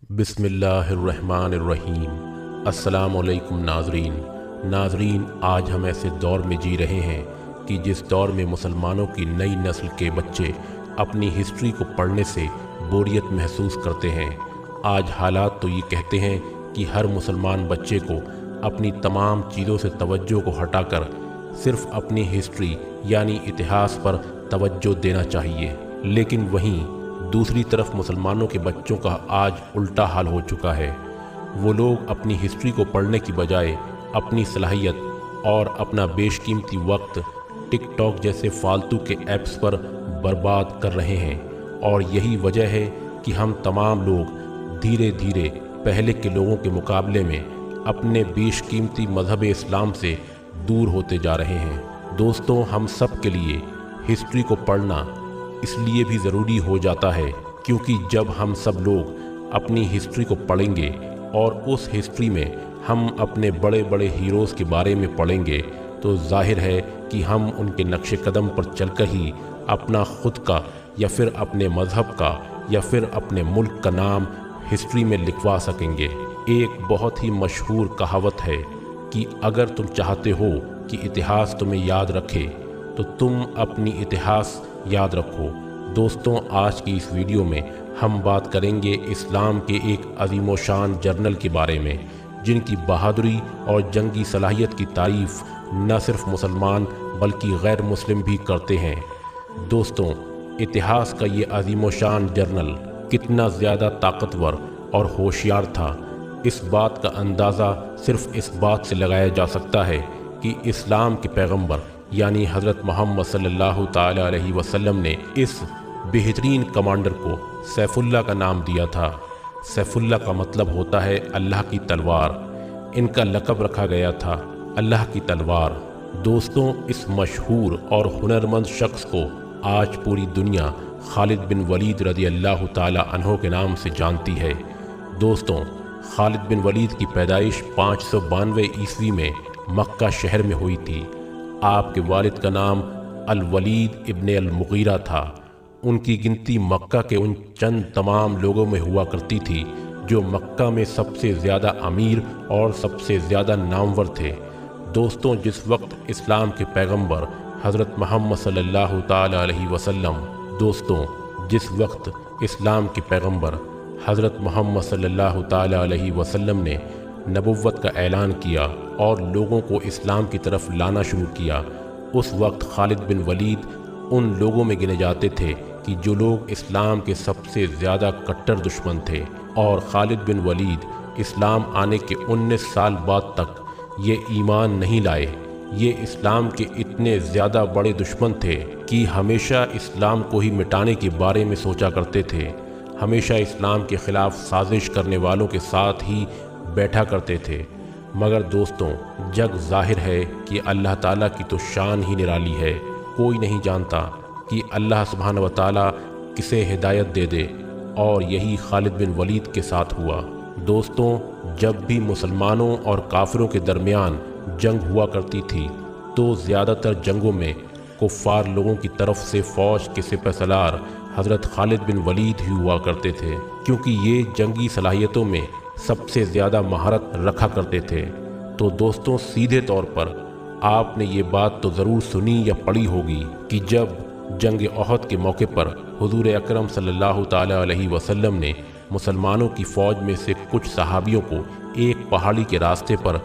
بسم اللہ الرحمن الرحیم۔ السلام علیکم ناظرین، آج ہم ایسے دور میں جی رہے ہیں کہ جس دور میں مسلمانوں کی نئی نسل کے بچے اپنی ہسٹری کو پڑھنے سے بوریت محسوس کرتے ہیں۔ آج حالات تو یہ کہتے ہیں کہ ہر مسلمان بچے کو اپنی تمام چیزوں سے توجہ کو ہٹا کر صرف اپنی ہسٹری یعنی اتہاس پر توجہ دینا چاہیے، لیکن وہیں دوسری طرف مسلمانوں کے بچوں کا آج الٹا حال ہو چکا ہے۔ وہ لوگ اپنی ہسٹری کو پڑھنے کی بجائے اپنی صلاحیت اور اپنا بیش قیمتی وقت ٹک ٹاک جیسے فالتو کے ایپس پر برباد کر رہے ہیں، اور یہی وجہ ہے کہ ہم تمام لوگ دھیرے دھیرے پہلے کے لوگوں کے مقابلے میں اپنے بیش قیمتی مذہب اسلام سے دور ہوتے جا رہے ہیں۔ دوستوں، ہم سب کے لیے ہسٹری کو پڑھنا اس لیے بھی ضروری ہو جاتا ہے کیونکہ جب ہم سب لوگ اپنی ہسٹری کو پڑھیں گے اور اس ہسٹری میں ہم اپنے بڑے بڑے ہیروز کے بارے میں پڑھیں گے تو ظاہر ہے کہ ہم ان کے نقش قدم پر چل کر ہی اپنا خود کا یا پھر اپنے مذہب کا یا پھر اپنے ملک کا نام ہسٹری میں لکھوا سکیں گے۔ ایک بہت ہی مشہور کہاوت ہے کہ اگر تم چاہتے ہو کہ اتہاس تمہیں یاد رکھے تو تم اپنی اتہاس یاد رکھو۔ دوستوں، آج کی اس ویڈیو میں ہم بات کریں گے اسلام کے ایک عظیم و شان جنرل کے بارے میں جن کی بہادری اور جنگی صلاحیت کی تعریف نہ صرف مسلمان بلکہ غیر مسلم بھی کرتے ہیں۔ دوستوں، اتہاس کا یہ عظیم و شان جنرل کتنا زیادہ طاقتور اور ہوشیار تھا، اس بات کا اندازہ صرف اس بات سے لگایا جا سکتا ہے کہ اسلام کے پیغمبر یعنی حضرت محمد صلی اللہ تعالی علیہ وسلم نے اس بہترین کمانڈر کو سیف اللہ کا نام دیا تھا۔ سیف اللہ کا مطلب ہوتا ہے اللہ کی تلوار۔ ان کا لقب رکھا گیا تھا اللہ کی تلوار۔ دوستوں، اس مشہور اور ہنرمند شخص کو آج پوری دنیا خالد بن ولید رضی اللہ تعالی عنہ کے نام سے جانتی ہے۔ دوستوں، خالد بن ولید کی پیدائش 592 عیسوی میں مکہ شہر میں ہوئی تھی۔ آپ کے والد کا نام الولید ابن المغیرہ تھا۔ ان کی گنتی مکہ کے ان چند تمام لوگوں میں ہوا کرتی تھی جو مکہ میں سب سے زیادہ امیر اور سب سے زیادہ نامور تھے۔ دوستوں، جس وقت اسلام کے پیغمبر حضرت محمد صلی اللہ تعالی علیہ وسلم جس وقت اسلام کے پیغمبر حضرت محمد صلی اللہ تعالی علیہ وسلم نے نبوت کا اعلان کیا اور لوگوں کو اسلام کی طرف لانا شروع کیا، اس وقت خالد بن ولید ان لوگوں میں گنے جاتے تھے کہ جو لوگ اسلام کے سب سے زیادہ کٹر دشمن تھے، اور خالد بن ولید اسلام آنے کے 19 سال بعد تک یہ ایمان نہیں لائے۔ یہ اسلام کے اتنے زیادہ بڑے دشمن تھے کہ ہمیشہ اسلام کو ہی مٹانے کے بارے میں سوچا کرتے تھے، ہمیشہ اسلام کے خلاف سازش کرنے والوں کے ساتھ ہی بیٹھا کرتے تھے۔ مگر دوستوں، جگ ظاہر ہے کہ اللہ تعالیٰ کی تو شان ہی نرالی ہے۔ کوئی نہیں جانتا کہ اللہ سبحانہ و تعالیٰ کسے ہدایت دے دے، اور یہی خالد بن ولید کے ساتھ ہوا۔ دوستوں، جب بھی مسلمانوں اور کافروں کے درمیان جنگ ہوا کرتی تھی تو زیادہ تر جنگوں میں کفار لوگوں کی طرف سے فوج کے سپہ سالار حضرت خالد بن ولید ہی ہوا کرتے تھے، کیونکہ یہ جنگی صلاحیتوں میں سب سے زیادہ مہارت رکھا کرتے تھے۔ تو دوستوں، سیدھے طور پر آپ نے یہ بات تو ضرور سنی یا پڑھی ہوگی کہ جب جنگ احد کے موقع پر حضور اکرم صلی اللہ تعالی علیہ وسلم نے مسلمانوں کی فوج میں سے کچھ صحابیوں کو ایک پہاڑی کے راستے پر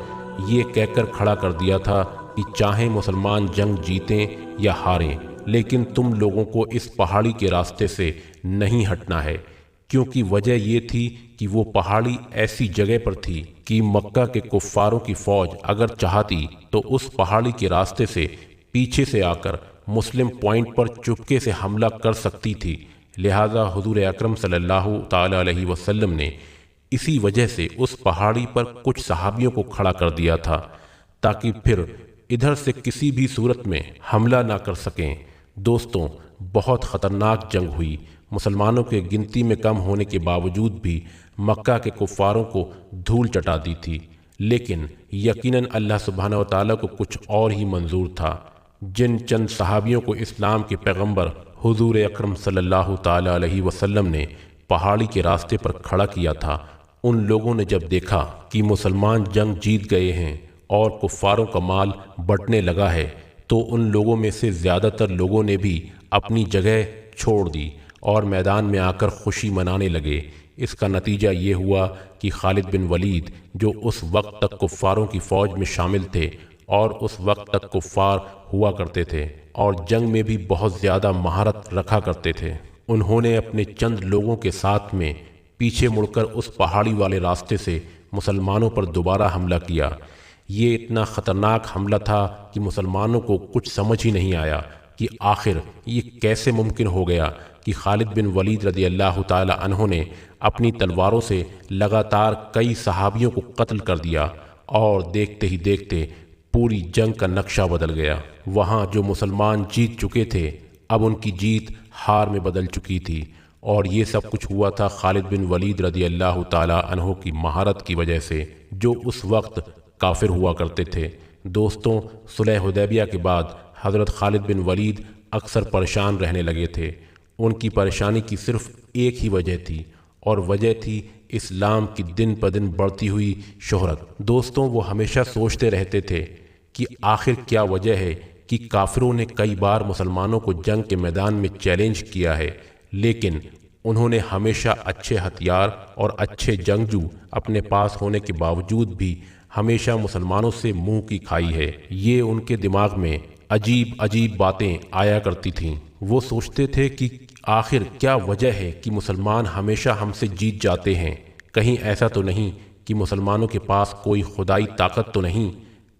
یہ کہہ کر کھڑا کر دیا تھا کہ چاہیں مسلمان جنگ جیتیں یا ہاریں، لیکن تم لوگوں کو اس پہاڑی کے راستے سے نہیں ہٹنا ہے، کیونکہ وجہ یہ تھی کہ وہ پہاڑی ایسی جگہ پر تھی کہ مکہ کے کفاروں کی فوج اگر چاہتی تو اس پہاڑی کے راستے سے پیچھے سے آ کر مسلم پوائنٹ پر چپکے سے حملہ کر سکتی تھی۔ لہٰذا حضور اکرم صلی اللہ تعالی علیہ وسلم نے اسی وجہ سے اس پہاڑی پر کچھ صحابیوں کو کھڑا کر دیا تھا تاکہ پھر ادھر سے کسی بھی صورت میں حملہ نہ کر سکیں۔ دوستوں، بہت خطرناک جنگ ہوئی۔ مسلمانوں کے گنتی میں کم ہونے کے باوجود بھی مکہ کے کفاروں کو دھول چٹا دی تھی، لیکن یقیناً اللہ سبحانہ و تعالیٰ کو کچھ اور ہی منظور تھا۔ جن چند صحابیوں کو اسلام کے پیغمبر حضور اکرم صلی اللہ تعالی علیہ وسلم نے پہاڑی کے راستے پر کھڑا کیا تھا، ان لوگوں نے جب دیکھا کہ مسلمان جنگ جیت گئے ہیں اور کفاروں کا مال بٹنے لگا ہے تو ان لوگوں میں سے زیادہ تر لوگوں نے بھی اپنی جگہ چھوڑ دی اور میدان میں آ کر خوشی منانے لگے۔ اس کا نتیجہ یہ ہوا کہ خالد بن ولید جو اس وقت تک کفاروں کی فوج میں شامل تھے اور اس وقت تک کفار ہوا کرتے تھے اور جنگ میں بھی بہت زیادہ مہارت رکھا کرتے تھے، انہوں نے اپنے چند لوگوں کے ساتھ میں پیچھے مڑ کر اس پہاڑی والے راستے سے مسلمانوں پر دوبارہ حملہ کیا۔ یہ اتنا خطرناک حملہ تھا کہ مسلمانوں کو کچھ سمجھ ہی نہیں آیا کہ آخر یہ کیسے ممکن ہو گیا کہ خالد بن ولید رضی اللہ تعالی عنہ نے اپنی تلواروں سے لگاتار کئی صحابیوں کو قتل کر دیا، اور دیکھتے ہی دیکھتے پوری جنگ کا نقشہ بدل گیا۔ وہاں جو مسلمان جیت چکے تھے اب ان کی جیت ہار میں بدل چکی تھی، اور یہ سب کچھ ہوا تھا خالد بن ولید رضی اللہ تعالی عنہ کی مہارت کی وجہ سے، جو اس وقت کافر ہوا کرتے تھے۔ دوستوں، صلح حدیبیہ کے بعد حضرت خالد بن ولید اکثر پریشان رہنے لگے تھے۔ ان کی پریشانی کی صرف ایک ہی وجہ تھی، اور وجہ تھی اسلام کی دن بدن بڑھتی ہوئی شہرت۔ دوستوں، وہ ہمیشہ سوچتے رہتے تھے کہ آخر کیا وجہ ہے کہ کافروں نے کئی بار مسلمانوں کو جنگ کے میدان میں چیلنج کیا ہے، لیکن انہوں نے ہمیشہ اچھے ہتھیار اور اچھے جنگجو اپنے پاس ہونے کے باوجود بھی ہمیشہ مسلمانوں سے منہ کی کھائی ہے۔ یہ ان کے دماغ میں عجیب عجیب باتیں آیا کرتی تھیں۔ وہ سوچتے تھے کہ آخر کیا وجہ ہے کہ مسلمان ہمیشہ ہم سے جیت جاتے ہیں؟ کہیں ایسا تو نہیں کہ مسلمانوں کے پاس کوئی خدائی طاقت تو نہیں؟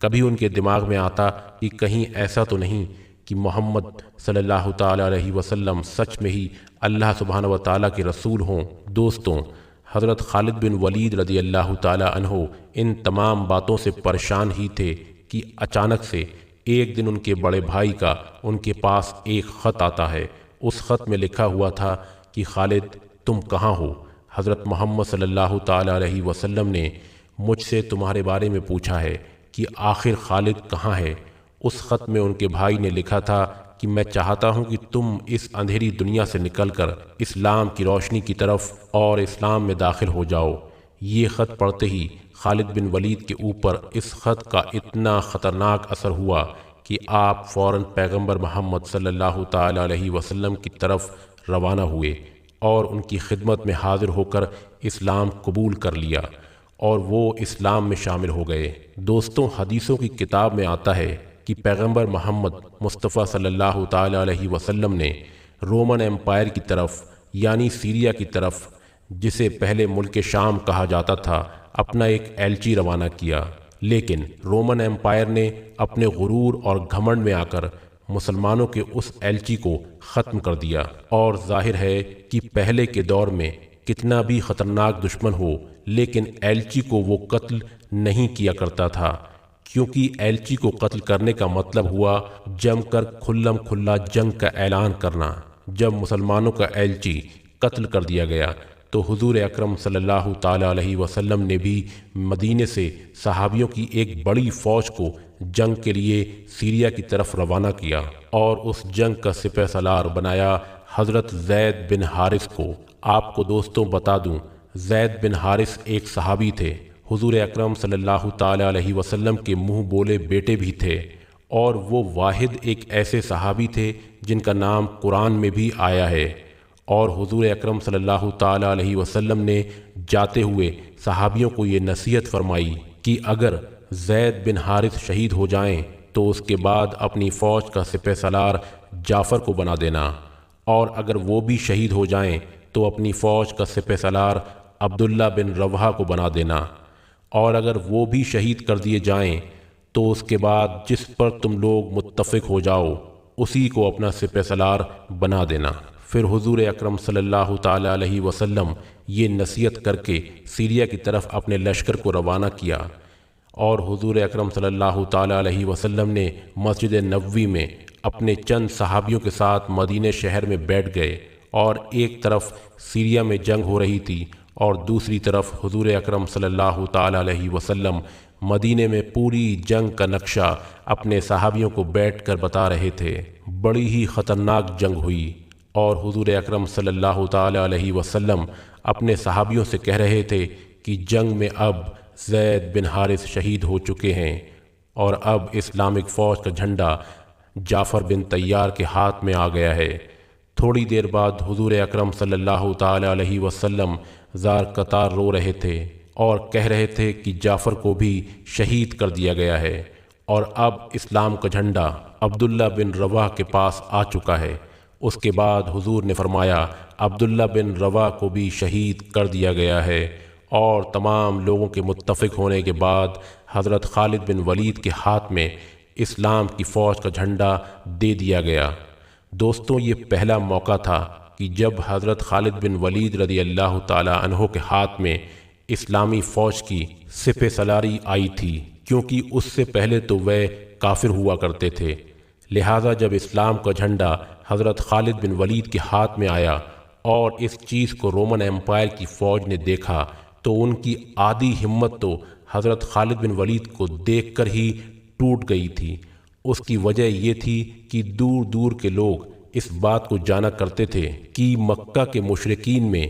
کبھی ان کے دماغ میں آتا کہ کہیں ایسا تو نہیں کہ محمد صلی اللہ تعالی علیہ وسلم سچ میں ہی اللہ سبحانہ و تعالیٰ کے رسول ہوں؟ دوستوں، حضرت خالد بن ولید رضی اللہ تعالی عنہ ان تمام باتوں سے پریشان ہی تھے کہ اچانک سے ایک دن ان کے بڑے بھائی کا ان کے پاس ایک خط آتا ہے۔ اس خط میں لکھا ہوا تھا کہ خالد، تم کہاں ہو؟ حضرت محمد صلی اللہ تعالی علیہ وسلم نے مجھ سے تمہارے بارے میں پوچھا ہے کہ آخر خالد کہاں ہے؟ اس خط میں ان کے بھائی نے لکھا تھا کہ میں چاہتا ہوں کہ تم اس اندھیری دنیا سے نکل کر اسلام کی روشنی کی طرف اور اسلام میں داخل ہو جاؤ۔ یہ خط پڑھتے ہی خالد بن ولید کے اوپر اس خط کا اتنا خطرناک اثر ہوا کہ آپ فوراً پیغمبر محمد صلی اللہ تعالی علیہ وسلم کی طرف روانہ ہوئے اور ان کی خدمت میں حاضر ہو کر اسلام قبول کر لیا، اور وہ اسلام میں شامل ہو گئے۔ دوستوں، حدیثوں کی کتاب میں آتا ہے کہ پیغمبر محمد مصطفیٰ صلی اللہ تعالی علیہ وسلم نے رومن ایمپائر کی طرف یعنی سیریا کی طرف، جسے پہلے ملک شام کہا جاتا تھا، اپنا ایک ایلچی روانہ کیا، لیکن رومن ایمپائر نے اپنے غرور اور گھمنڈ میں آ کر مسلمانوں کے اس ایلچی کو ختم کر دیا۔ اور ظاہر ہے کہ پہلے کے دور میں کتنا بھی خطرناک دشمن ہو، لیکن ایلچی کو وہ قتل نہیں کیا کرتا تھا، کیونکہ ایلچی کو قتل کرنے کا مطلب ہوا جم کر کھلم کھلا جنگ کا اعلان کرنا۔ جب مسلمانوں کا ایلچی قتل کر دیا گیا تو حضور اکرم صلی اللہ تعالی علیہ وسلم نے بھی مدینے سے صحابیوں کی ایک بڑی فوج کو جنگ کے لیے سیریا کی طرف روانہ کیا، اور اس جنگ کا سپہ سالار بنایا حضرت زید بن حارث کو۔ آپ کو دوستوں بتا دوں، زید بن حارث ایک صحابی تھے، حضور اکرم صلی اللہ تعالی علیہ وسلم کے منہ بولے بیٹے بھی تھے، اور وہ واحد ایک ایسے صحابی تھے جن کا نام قرآن میں بھی آیا ہے۔ اور حضور اکرم صلی اللہ تعالی علیہ وسلم نے جاتے ہوئے صحابیوں کو یہ نصیحت فرمائی کہ اگر زید بن حارث شہید ہو جائیں تو اس کے بعد اپنی فوج کا سپہ سالار جعفر کو بنا دینا، اور اگر وہ بھی شہید ہو جائیں تو اپنی فوج کا سپہ سالار عبداللہ بن رواحہ کو بنا دینا، اور اگر وہ بھی شہید کر دیے جائیں تو اس کے بعد جس پر تم لوگ متفق ہو جاؤ اسی کو اپنا سپہ سالار بنا دینا۔ پھر حضور اکرم صلی اللہ تعالی علیہ وسلم یہ نصیحت کر کے سیریا کی طرف اپنے لشکر کو روانہ کیا، اور حضور اکرم صلی اللہ تعالی علیہ وسلم نے مسجد نبوی میں اپنے چند صحابیوں کے ساتھ مدینہ شہر میں بیٹھ گئے، اور ایک طرف سیریا میں جنگ ہو رہی تھی اور دوسری طرف حضور اکرم صلی اللہ تعالی علیہ وسلم مدینے میں پوری جنگ کا نقشہ اپنے صحابیوں کو بیٹھ کر بتا رہے تھے۔ بڑی ہی خطرناک جنگ ہوئی، اور حضور اکرم صلی اللہ تعالی علیہ وسلم اپنے صحابیوں سے کہہ رہے تھے کہ جنگ میں اب زید بن حارث شہید ہو چکے ہیں اور اب اسلامک فوج کا جھنڈا جعفر بن طیار کے ہاتھ میں آ گیا ہے۔ تھوڑی دیر بعد حضور اکرم صلی اللہ تعالی علیہ وسلم زار قطار رو رہے تھے اور کہہ رہے تھے کہ جعفر کو بھی شہید کر دیا گیا ہے اور اب اسلام کا جھنڈا عبداللہ بن رواح کے پاس آ چکا ہے۔ اس کے بعد حضور نے فرمایا عبداللہ بن رواح کو بھی شہید کر دیا گیا ہے، اور تمام لوگوں کے متفق ہونے کے بعد حضرت خالد بن ولید کے ہاتھ میں اسلام کی فوج کا جھنڈا دے دیا گیا۔ دوستوں، یہ پہلا موقع تھا کہ جب حضرت خالد بن ولید رضی اللہ تعالی عنہ کے ہاتھ میں اسلامی فوج کی سپہ سالاری آئی تھی، کیونکہ اس سے پہلے تو وہ کافر ہوا کرتے تھے۔ لہٰذا جب اسلام کا جھنڈا حضرت خالد بن ولید کے ہاتھ میں آیا اور اس چیز کو رومن ایمپائر کی فوج نے دیکھا تو ان کی آدھی ہمت تو حضرت خالد بن ولید کو دیکھ کر ہی ٹوٹ گئی تھی۔ اس کی وجہ یہ تھی کہ دور دور کے لوگ اس بات کو جانا کرتے تھے کہ مکہ کے مشرکین میں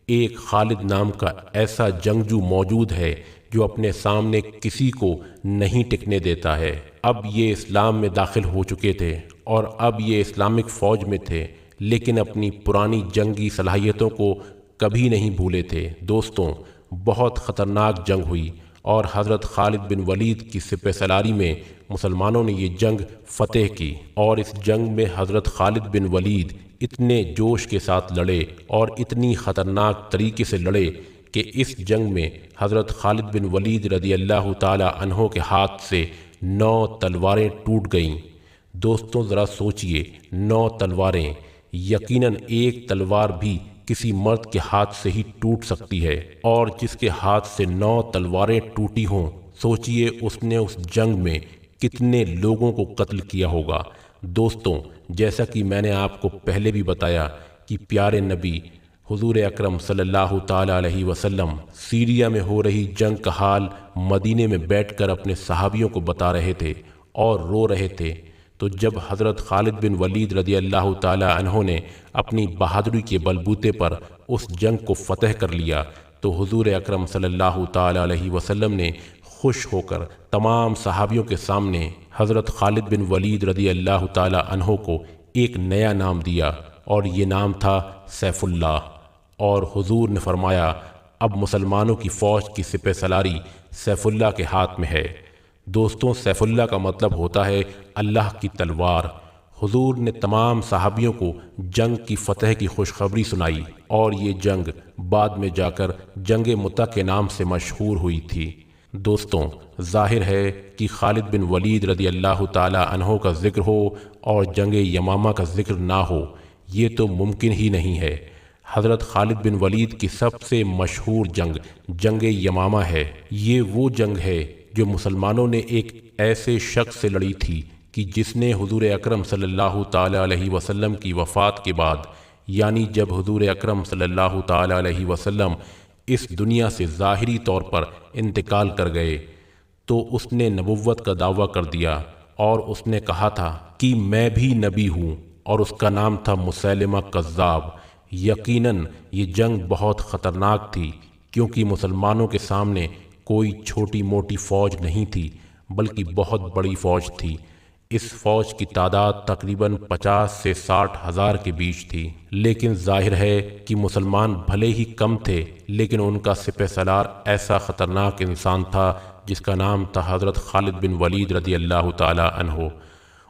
ایک خالد نام کا ایسا جنگجو موجود ہے جو اپنے سامنے کسی کو نہیں ٹکنے دیتا ہے۔ اب یہ اسلام میں داخل ہو چکے تھے اور اب یہ اسلامک فوج میں تھے، لیکن اپنی پرانی جنگی صلاحیتوں کو کبھی نہیں بھولے تھے۔ دوستوں، بہت خطرناک جنگ ہوئی اور حضرت خالد بن ولید کی سپہ سالاری میں مسلمانوں نے یہ جنگ فتح کی، اور اس جنگ میں حضرت خالد بن ولید اتنے جوش کے ساتھ لڑے اور اتنی خطرناک طریقے سے لڑے کہ اس جنگ میں حضرت خالد بن ولید رضی اللہ تعالی عنہ کے ہاتھ سے 9 تلواریں ٹوٹ گئیں۔ دوستوں، ذرا سوچئے، 9 تلواریں! یقیناً ایک تلوار بھی کسی مرد کے ہاتھ سے ہی ٹوٹ سکتی ہے، اور جس کے ہاتھ سے 9 تلواریں ٹوٹی ہوں، سوچئے اس نے اس جنگ میں کتنے لوگوں کو قتل کیا ہوگا۔ دوستوں، جیسا کہ میں نے آپ کو پہلے بھی بتایا کہ پیارے نبی حضور اکرم صلی اللہ تعالی علیہ وسلم سیریا میں ہو رہی جنگ کا حال مدینے میں بیٹھ کر اپنے صحابیوں کو بتا رہے تھے اور رو رہے تھے، تو جب حضرت خالد بن ولید رضی اللہ تعالی عنہ نے اپنی بہادری کے بلبوتے پر اس جنگ کو فتح کر لیا تو حضور اکرم صلی اللہ تعالی علیہ وسلم نے خوش ہو کر تمام صحابیوں کے سامنے حضرت خالد بن ولید رضی اللہ تعالی عنہ کو ایک نیا نام دیا، اور یہ نام تھا سیف اللہ۔ اور حضور نے فرمایا اب مسلمانوں کی فوج کی سپہ سالاری سیف اللہ کے ہاتھ میں ہے۔ دوستوں، سیف اللہ کا مطلب ہوتا ہے اللہ کی تلوار۔ حضور نے تمام صحابیوں کو جنگ کی فتح کی خوشخبری سنائی، اور یہ جنگ بعد میں جا کر جنگ مؤتہ کے نام سے مشہور ہوئی تھی۔ دوستوں، ظاہر ہے کہ خالد بن ولید رضی اللہ تعالی عنہ کا ذکر ہو اور جنگ یمامہ کا ذکر نہ ہو، یہ تو ممکن ہی نہیں ہے۔ حضرت خالد بن ولید کی سب سے مشہور جنگ جنگ یمامہ ہے۔ یہ وہ جنگ ہے جو مسلمانوں نے ایک ایسے شخص سے لڑی تھی کہ جس نے حضور اکرم صلی اللہ تعالی علیہ وسلم کی وفات کے بعد، یعنی جب حضور اکرم صلی اللہ تعالی علیہ وسلم اس دنیا سے ظاہری طور پر انتقال کر گئے، تو اس نے نبوت کا دعویٰ کر دیا اور اس نے کہا تھا کہ میں بھی نبی ہوں، اور اس کا نام تھا مسیلمہ کذاب۔ یقیناً یہ جنگ بہت خطرناک تھی، کیونکہ مسلمانوں کے سامنے کوئی چھوٹی موٹی فوج نہیں تھی بلکہ بہت بڑی فوج تھی۔ اس فوج کی تعداد تقریباً 50 سے 60 ہزار کے بیچ تھی، لیکن ظاہر ہے کہ مسلمان بھلے ہی کم تھے، لیکن ان کا سپہ سالار ایسا خطرناک انسان تھا جس کا نام تھا حضرت خالد بن ولید رضی اللہ تعالی عنہ۔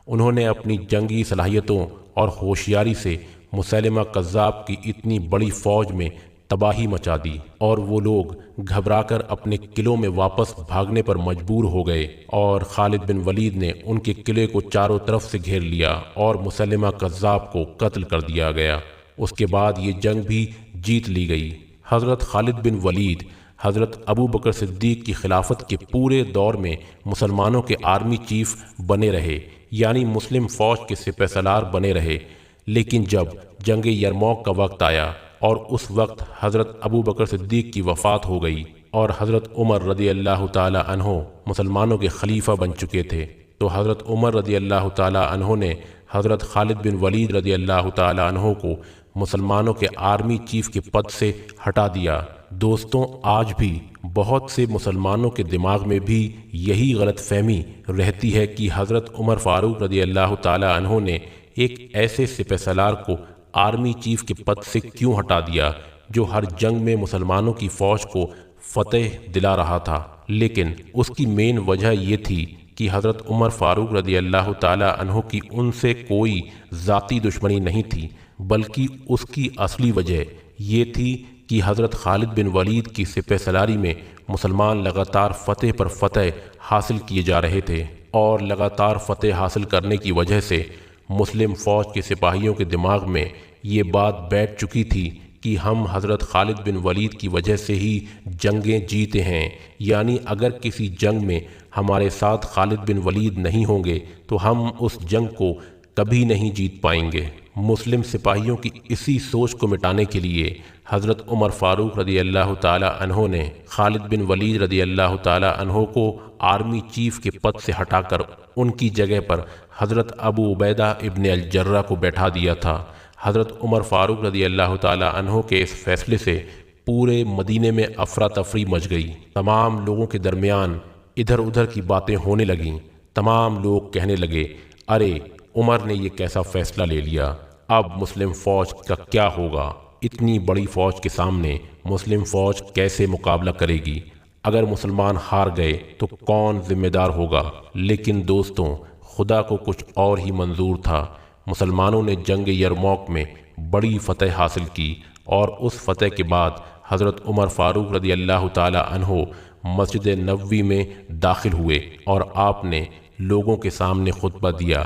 انہوں نے اپنی جنگی صلاحیتوں اور ہوشیاری سے مسیلمہ کذاب کی اتنی بڑی فوج میں تباہی مچا دی، اور وہ لوگ گھبرا کر اپنے قلعوں میں واپس بھاگنے پر مجبور ہو گئے، اور خالد بن ولید نے ان کے قلعے کو چاروں طرف سے گھیر لیا اور مسیلمہ کذاب کو قتل کر دیا گیا۔ اس کے بعد یہ جنگ بھی جیت لی گئی۔ حضرت خالد بن ولید حضرت ابو بکر صدیق کی خلافت کے پورے دور میں مسلمانوں کے آرمی چیف بنے رہے، یعنی مسلم فوج کے سپہ سالار بنے رہے، لیکن جب جنگ یرموک کا وقت آیا اور اس وقت حضرت ابو بکر صدیق کی وفات ہو گئی اور حضرت عمر رضی اللہ تعالی عنہ مسلمانوں کے خلیفہ بن چکے تھے، تو حضرت عمر رضی اللہ تعالی عنہ نے حضرت خالد بن ولید رضی اللہ تعالی عنہ کو مسلمانوں کے آرمی چیف کے پد سے ہٹا دیا۔ دوستوں، آج بھی بہت سے مسلمانوں کے دماغ میں بھی یہی غلط فہمی رہتی ہے کہ حضرت عمر فاروق رضی اللہ تعالی عنہ نے ایک ایسے سپہ سالار کو آرمی چیف کے پد سے کیوں ہٹا دیا جو ہر جنگ میں مسلمانوں کی فوج کو فتح دلا رہا تھا۔ لیکن اس کی مین وجہ یہ تھی کہ حضرت عمر فاروق رضی اللہ تعالی عنہ کی ان سے کوئی ذاتی دشمنی نہیں تھی، بلکہ اس کی اصلی وجہ یہ تھی کہ حضرت خالد بن ولید کی سپہ سالاری میں مسلمان لگاتار فتح پر فتح حاصل کیے جا رہے تھے، اور لگاتار فتح حاصل کرنے کی وجہ سے مسلم فوج کے سپاہیوں کے دماغ میں یہ بات بیٹھ چکی تھی کہ ہم حضرت خالد بن ولید کی وجہ سے ہی جنگیں جیتے ہیں، یعنی اگر کسی جنگ میں ہمارے ساتھ خالد بن ولید نہیں ہوں گے تو ہم اس جنگ کو کبھی نہیں جیت پائیں گے۔ مسلم سپاہیوں کی اسی سوچ کو مٹانے کے لیے حضرت عمر فاروق رضی اللہ تعالی عنہ نے خالد بن ولید رضی اللہ تعالی عنہ کو آرمی چیف کے پد سے ہٹا کر ان کی جگہ پر حضرت ابو عبیدہ ابن الجرہ کو بیٹھا دیا تھا۔ حضرت عمر فاروق رضی اللہ تعالی عنہ کے اس فیصلے سے پورے مدینے میں افراتفری مچ گئی۔ تمام لوگوں کے درمیان ادھر ادھر کی باتیں ہونے لگیں۔ تمام لوگ کہنے لگے، ارے عمر نے یہ کیسا فیصلہ لے لیا، اب مسلم فوج کا کیا ہوگا؟ اتنی بڑی فوج کے سامنے مسلم فوج کیسے مقابلہ کرے گی؟ اگر مسلمان ہار گئے تو کون ذمہ دار ہوگا؟ لیکن دوستوں، خدا کو کچھ اور ہی منظور تھا۔ مسلمانوں نے جنگ یرموک میں بڑی فتح حاصل کی، اور اس فتح کے بعد حضرت عمر فاروق رضی اللہ تعالی عنہ مسجد نبوی میں داخل ہوئے اور آپ نے لوگوں کے سامنے خطبہ دیا۔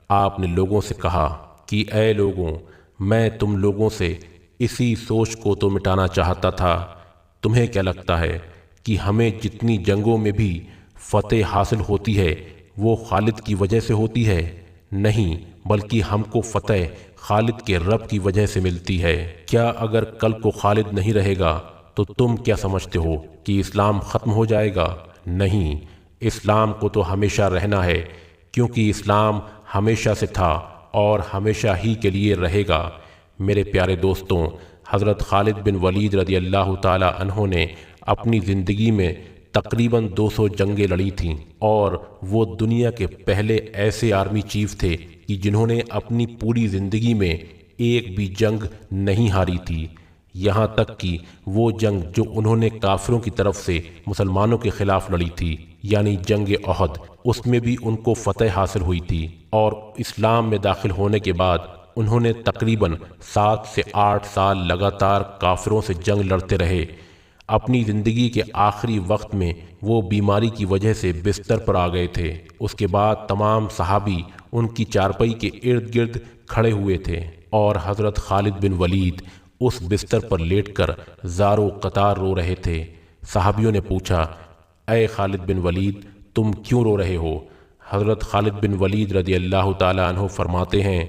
آپ نے لوگوں سے کہا کہ اے لوگوں، میں تم لوگوں سے اسی سوچ کو تو مٹانا چاہتا تھا۔ تمہیں کیا لگتا ہے کہ ہمیں جتنی جنگوں میں بھی فتح حاصل ہوتی ہے وہ خالد کی وجہ سے ہوتی ہے؟ نہیں، بلکہ ہم کو فتح خالد کے رب کی وجہ سے ملتی ہے۔ کیا اگر کل کو خالد نہیں رہے گا تو تم کیا سمجھتے ہو کہ اسلام ختم ہو جائے گا؟ نہیں، اسلام کو تو ہمیشہ رہنا ہے، کیونکہ اسلام ہمیشہ سے تھا اور ہمیشہ ہی کے لیے رہے گا۔ میرے پیارے دوستوں، حضرت خالد بن ولید رضی اللہ تعالی عنہ نے اپنی زندگی میں تقریباً 200 جنگیں لڑی تھیں، اور وہ دنیا کے پہلے ایسے آرمی چیف تھے کہ جنہوں نے اپنی پوری زندگی میں ایک بھی جنگ نہیں ہاری تھی۔ یہاں تک کہ وہ جنگ جو انہوں نے کافروں کی طرف سے مسلمانوں کے خلاف لڑی تھی، یعنی جنگ احد، اس میں بھی ان کو فتح حاصل ہوئی تھی، اور اسلام میں داخل ہونے کے بعد انہوں نے تقریباً 7 سے 8 سال لگاتار کافروں سے جنگ لڑتے رہے۔ اپنی زندگی کے آخری وقت میں وہ بیماری کی وجہ سے بستر پر آ گئے تھے۔ اس کے بعد تمام صحابی ان کی چارپائی کے ارد گرد کھڑے ہوئے تھے، اور حضرت خالد بن ولید اس بستر پر لیٹ کر زار و قطار رو رہے تھے۔ صحابیوں نے پوچھا، اے خالد بن ولید، تم کیوں رو رہے ہو؟ حضرت خالد بن ولید رضی اللہ تعالی عنہ فرماتے ہیں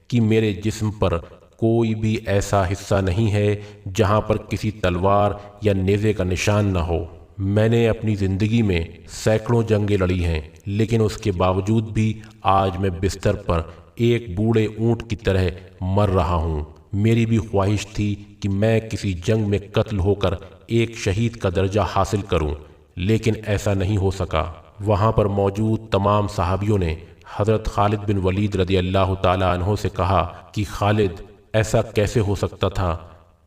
کہ میرے جسم پر کوئی بھی ایسا حصہ نہیں ہے جہاں پر کسی تلوار یا نیزے کا نشان نہ ہو۔ میں نے اپنی زندگی میں سینکڑوں جنگیں لڑی ہیں، لیکن اس کے باوجود بھی آج میں بستر پر ایک بوڑھے اونٹ کی طرح مر رہا ہوں۔ میری بھی خواہش تھی کہ میں کسی جنگ میں قتل ہو کر ایک شہید کا درجہ حاصل کروں، لیکن ایسا نہیں ہو سکا۔ وہاں پر موجود تمام صحابیوں نے حضرت خالد بن ولید رضی اللہ تعالی عنہ سے کہا کہ خالد، ایسا کیسے ہو سکتا تھا؟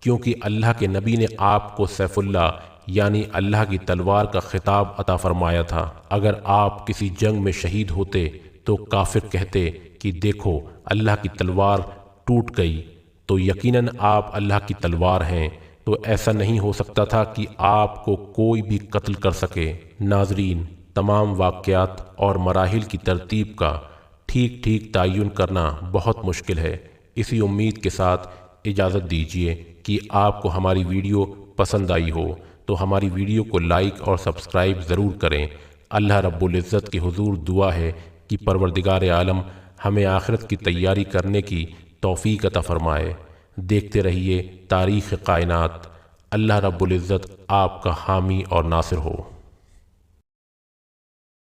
کیونکہ اللہ کے نبی نے آپ کو سیف اللہ یعنی اللہ کی تلوار کا خطاب عطا فرمایا تھا۔ اگر آپ کسی جنگ میں شہید ہوتے تو کافر کہتے کہ دیکھو اللہ کی تلوار ٹوٹ گئی، تو یقیناً آپ اللہ کی تلوار ہیں، تو ایسا نہیں ہو سکتا تھا کہ آپ کو کوئی بھی قتل کر سکے۔ ناظرین، تمام واقعات اور مراحل کی ترتیب کا ٹھیک ٹھیک تعین کرنا بہت مشکل ہے۔ اسی امید کے ساتھ اجازت دیجیے کہ آپ کو ہماری ویڈیو پسند آئی ہو تو ہماری ویڈیو کو لائک اور سبسکرائب ضرور کریں۔ اللہ رب العزت کے حضور دعا ہے کہ پروردگار عالم ہمیں آخرت کی تیاری کرنے کی توفیق عطا فرمائے۔ دیکھتے رہیے تاریخ کائنات۔ اللہ رب العزت آپ کا حامی اور ناصر ہو۔